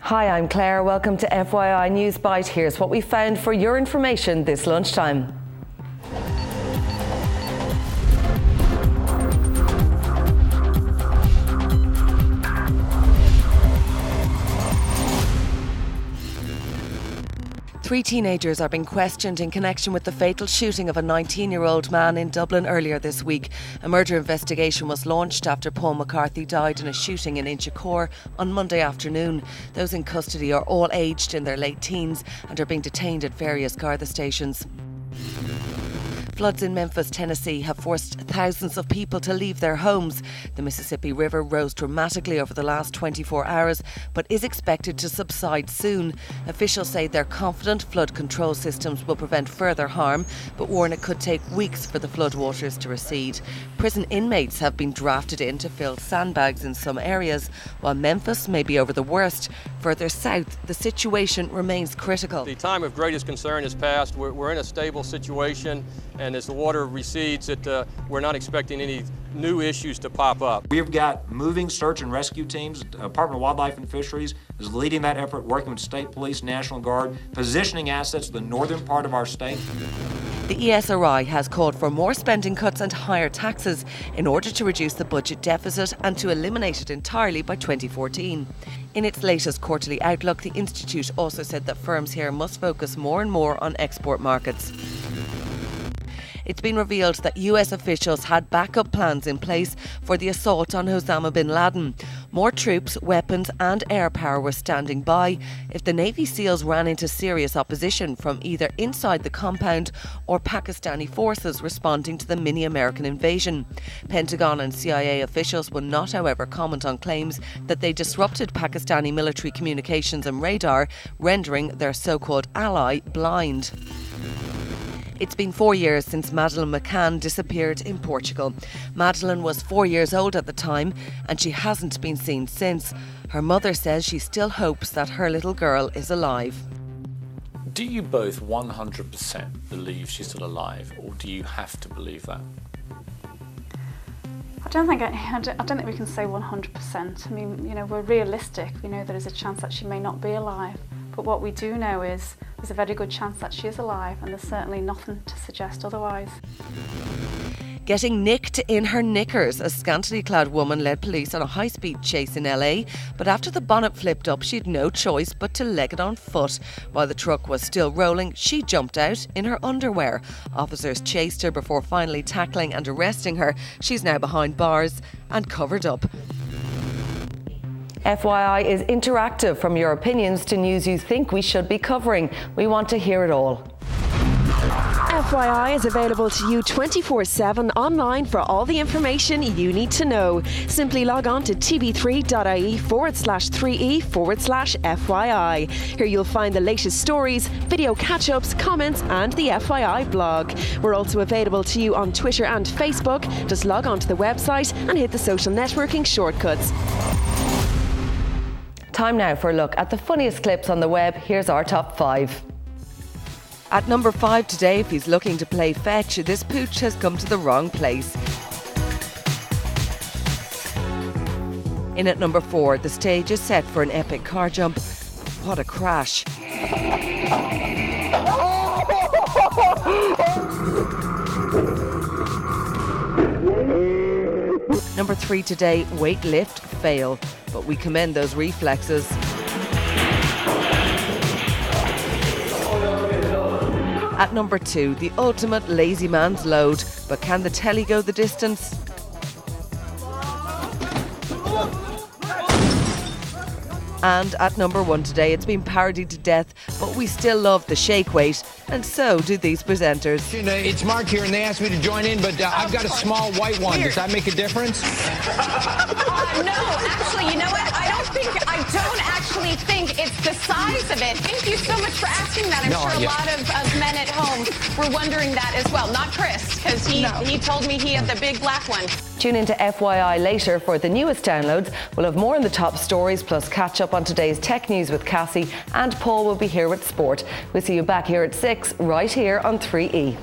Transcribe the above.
Hi, I'm Claire. Welcome to FYI NewsByte. Here's what we found for your information this lunchtime. Three teenagers are being questioned in connection with the fatal shooting of a 19-year-old man in Dublin earlier this week. A murder investigation was launched after Paul McCarthy died in a shooting in Inchicore on Monday afternoon. Those in custody are all aged in their late teens and are being detained at various Garda stations. Floods in Memphis, Tennessee have forced thousands of people to leave their homes. The Mississippi River rose dramatically over the last 24 hours, but is expected to subside soon. Officials say they're confident flood control systems will prevent further harm, but warn it could take weeks for the floodwaters to recede. Prison inmates have been drafted in to fill sandbags in some areas, while Memphis may be over the worst. Further south, the situation remains critical. The time of greatest concern is past. We're in a stable situation, and as the water recedes, we're not expecting any new issues to pop up. We've got moving search and rescue teams. Department of Wildlife and Fisheries is leading that effort, working with state police, National Guard, positioning assets to the northern part of our state. The ESRI has called for more spending cuts and higher taxes in order to reduce the budget deficit and to eliminate it entirely by 2014. In its latest quarterly outlook, the Institute also said that firms here must focus more and more on export markets. It's been revealed that US officials had backup plans in place for the assault on Osama bin Laden. More troops, weapons and air power were standing by if the Navy SEALs ran into serious opposition from either inside the compound or Pakistani forces responding to the mini-American invasion. Pentagon and CIA officials will not, however, comment on claims that they disrupted Pakistani military communications and radar, rendering their so-called ally blind. It's been 4 years since Madeleine McCann disappeared in Portugal. Madeleine was 4 years old at the time and she hasn't been seen since. Her mother says she still hopes that her little girl is alive. Do you both 100% believe she's still alive, or do you have to believe that? I don't think we can say 100%. I mean, we're realistic. We know there is a chance that she may not be alive. But what we do know is there's a very good chance that she is alive, and there's certainly nothing to suggest otherwise. Getting nicked in her knickers, a scantily clad woman led police on a high-speed chase in LA, but after the bonnet flipped up, she had no choice but to leg it on foot. While the truck was still rolling, she jumped out in her underwear. Officers chased her before finally tackling and arresting her. She's now behind bars and covered up. FYI is interactive, from your opinions to news you think we should be covering. We want to hear it all. FYI is available to you 24/7 online for all the information you need to know. Simply log on to tv3.ie/3e/FYI. Here you'll find the latest stories, video catch-ups, comments and the FYI blog. We're also available to you on Twitter and Facebook. Just log on to the website and hit the social networking shortcuts. Time now for a look at the funniest clips on the web. Here's our top 5. At number 5 today, if he's looking to play fetch, this pooch has come to the wrong place. In at number 4, the stage is set for an epic car jump. What a crash. Number 3 today, weight lift fail, but we commend those reflexes. At number 2, the ultimate lazy man's load, but can the telly go the distance? And at number 1 today, it's been parodied to death, but we still love the shake weight, and so do these presenters. It's Mark here, and they asked me to join in, but I've got a small white one. Does that make a difference? No, actually, you know what? I don't actually think it's the size of it. Thank you so much for asking that. I'm sure a lot of men at home were wondering that as well. Not Chris, because he told me he had the big black one. Tune into FYI later for the newest downloads. We'll have more on the top stories, plus catch up on today's tech news with Cassie, and Paul will be here with sport. We'll see you back here at 6, right here on 3E.